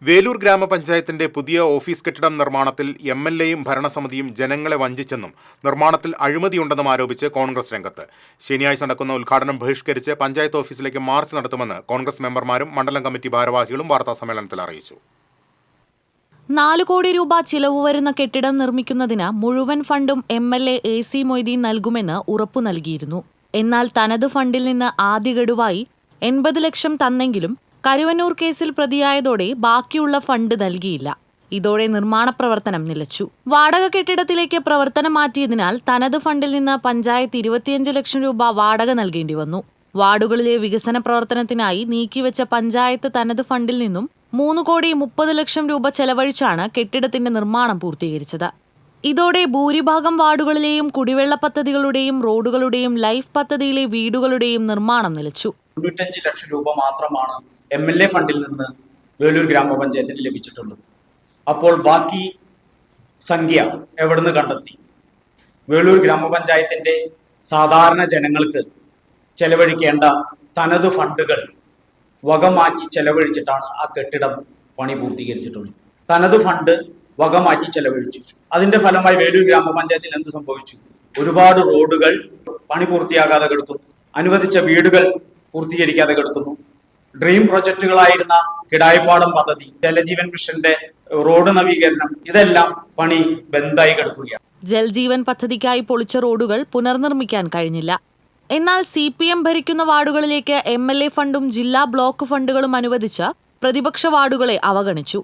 വേലൂർ ഗ്രാമപഞ്ചായത്തിന്റെ പുതിയ ഓഫീസ് കെട്ടിടം നിർമ്മാണത്തിൽ എംഎൽഎയും ഭരണസമിതിയും ജനങ്ങളെ വഞ്ചിച്ചെന്നും നിർമ്മാണത്തിൽ അഴിമതിയുണ്ടെന്നും ആരോപിച്ച് കോൺഗ്രസ് രംഗത്ത്. ശനിയാഴ്ച നടക്കുന്ന ഉദ്ഘാടനം ബഹിഷ്കരിച്ച് പഞ്ചായത്ത് ഓഫീസിലേക്ക് മാർച്ച് നടത്തുമെന്ന് കോൺഗ്രസ് മെമ്പർമാരും മണ്ഡലം കമ്മിറ്റി ഭാരവാഹികളും വാർത്താസമ്മേളനത്തിൽ അറിയിച്ചു. 4 കോടി രൂപ ചിലവ് വരുന്ന കെട്ടിടം നിർമ്മിക്കുന്നതിന് മുഴുവൻ ഫണ്ടും എംഎൽഎ AC മൊയ്തീൻ നൽകുമെന്ന് ഉറപ്പു നൽകിയിരുന്നു. എന്നാൽ തനത് ഫണ്ടിൽ നിന്ന് ആദ്യ ഗഡുവായി 80 ലക്ഷം തന്നെങ്കിലും കരുവന്നൂർ കേസിൽ പ്രതിയായതോടെ ബാക്കിയുള്ള ഫണ്ട് നൽകിയില്ല. ഇതോടെ നിർമ്മാണ പ്രവർത്തനം നിലച്ചു. വാടക കെട്ടിടത്തിലേക്ക് പ്രവർത്തനം മാറ്റിയതിനാൽ തനത് ഫണ്ടിൽ നിന്ന് പഞ്ചായത്ത് 25 ലക്ഷം രൂപ വാടക നൽകേണ്ടി വന്നു. വാർഡുകളിലെ വികസന പ്രവർത്തനത്തിനായി നീക്കിവെച്ച പഞ്ചായത്ത് തനത് ഫണ്ടിൽ നിന്നും 3 കോടി 30 ലക്ഷം രൂപ ചെലവഴിച്ചാണ് കെട്ടിടത്തിന്റെ നിർമ്മാണം പൂർത്തീകരിച്ചത്. ഇതോടെ ഭൂരിഭാഗം വാർഡുകളിലെയും കുടിവെള്ള പദ്ധതികളുടെയും റോഡുകളുടെയും ലൈഫ് പദ്ധതിയിലെ വീടുകളുടെയും നിർമ്മാണം നിലച്ചു. 95 ലക്ഷം രൂപ മാത്രമാണ് MLA ഫണ്ടിൽ നിന്ന് വേലൂർ ഗ്രാമപഞ്ചായത്തിന് ലഭിച്ചിട്ടുള്ളത്. അപ്പോൾ ബാക്കി സംഖ്യ എവിടുന്ന് കണ്ടെത്തി? വേലൂർ ഗ്രാമപഞ്ചായത്തിന്റെ സാധാരണ ജനങ്ങൾക്ക് ചെലവഴിക്കേണ്ട തനത് ഫണ്ടുകൾ വകമാറ്റി ചെലവഴിച്ചിട്ടാണ് ആ കെട്ടിടം പണി പൂർത്തീകരിച്ചിട്ടുള്ളത്. തനത് ഫണ്ട് വകമാറ്റി ചെലവഴിച്ചു. അതിന്റെ ഫലമായി വേലൂർ ഗ്രാമപഞ്ചായത്തിൽ എന്ത് സംഭവിച്ചു? ഒരുപാട് റോഡുകൾ പണി പൂർത്തിയാകാതെ കിടക്കുന്നു, അനുവദിച്ച വീടുകൾ പൂർത്തീകരിക്കാതെ കിടക്കുന്നു. ഡ്രീം പ്രൊജക്ടുകളായിരുന്ന കിടായിപ്പാടം പദ്ധതി, ജലജീവൻ മിഷന്റെ റോഡ് നവീകരണം, ഇതെല്ലാം പണി ബന്ധായി കിടക്കുകയാണ്. ജൽജീവൻ പദ്ധതിക്കായി പൊളിച്ച റോഡുകൾ പുനർനിർമ്മിക്കാൻ കഴിഞ്ഞില്ല. എന്നാൽ CPM ഭരിക്കുന്ന വാർഡുകളിലേക്ക് MLA ഫണ്ടും ജില്ലാ ബ്ലോക്ക് ഫണ്ടുകളും അനുവദിച്ച് പ്രതിപക്ഷ വാർഡുകളെ അവഗണിച്ചു.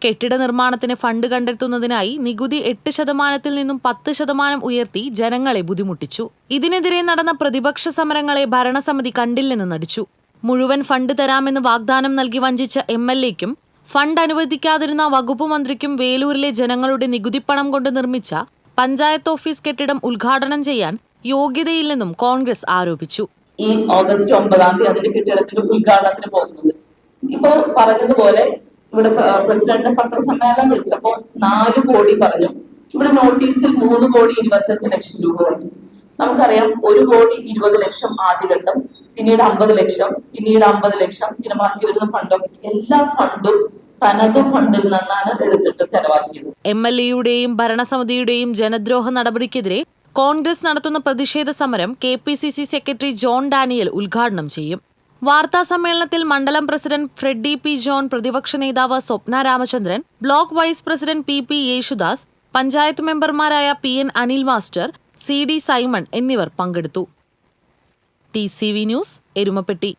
കെട്ടിട നിർമ്മാണത്തിന് ഫണ്ട് കണ്ടെത്തുന്നതിനായി നികുതി 8% നിന്നും 10% ഉയർത്തി ജനങ്ങളെ ബുദ്ധിമുട്ടിച്ചു. ഇതിനെതിരെ നടന്ന പ്രതിപക്ഷ സമരങ്ങളെ ഭരണസമിതി കണ്ടില്ലെന്ന് നടിച്ചു. മുഴുവൻ ഫണ്ട് തരാമെന്ന് വാഗ്ദാനം നൽകി വഞ്ചിച്ച MLAയ്ക്കും ഫണ്ട് അനുവദിക്കാതിരുന്ന വകുപ്പ് മന്ത്രിക്കും വേലൂരിലെ ജനങ്ങളുടെ നികുതിപ്പണം കൊണ്ട് നിർമ്മിച്ച പഞ്ചായത്ത് ഓഫീസ് കെട്ടിടം ഉദ്ഘാടനം ചെയ്യാൻ യോഗ്യതയില്ലെന്നും കോൺഗ്രസ് ആരോപിച്ചു. ഈ ഓഗസ്റ്റ് 9-ാം തീയതി അതിന്റെ കെട്ടിടത്തിന്റെ ഉദ്ഘാടനത്തിന് പോകുന്നത്. ഇപ്പോ പറഞ്ഞതുപോലെ ഇവിടെ പ്രസിഡന്റ് പത്രസമ്മേളനം വിളിച്ചപ്പോ 4 കോടി പറഞ്ഞു. ഇവിടെ നോട്ടീസിൽ 3 കോടി 25 ലക്ഷം രൂപ പറഞ്ഞു. നമുക്കറിയാം 1 കോടി 20 ലക്ഷം ആദ്യഘട്ടം, പിന്നീട് 50 ലക്ഷം, പിന്നീട് 50 ലക്ഷം, പിന്നെ ബാക്കി വരുന്ന ഫണ്ടും എല്ലാ ഫണ്ടും തനത് ഫണ്ടിൽ നിന്നാണ് എടുത്തിട്ട് ചെലവാക്കിയത്. MLAയുടെയും ഭരണസമിതിയുടെയും ജനദ്രോഹ നടപടിക്കെതിരെ കോൺഗ്രസ് നടത്തുന്ന പ്രതിഷേധ സമരം KPCC സെക്രട്ടറി ജോൺ ഡാനിയൽ ഉദ്ഘാടനം ചെയ്യും. വാർത്താ സമ്മേളനത്തിൽ മണ്ഡലം പ്രസിഡന്റ് ഫ്രെഡി P. ജോൺ, പ്രതിപക്ഷ നേതാവ് Swapna Ramachandran, block vice president PP. Yesudas, panchayat മെമ്പർമാരായ PN. Anil master, CD. Simon എന്നിവർ പങ്കെടുത്തു. TCV news, Erumapetty.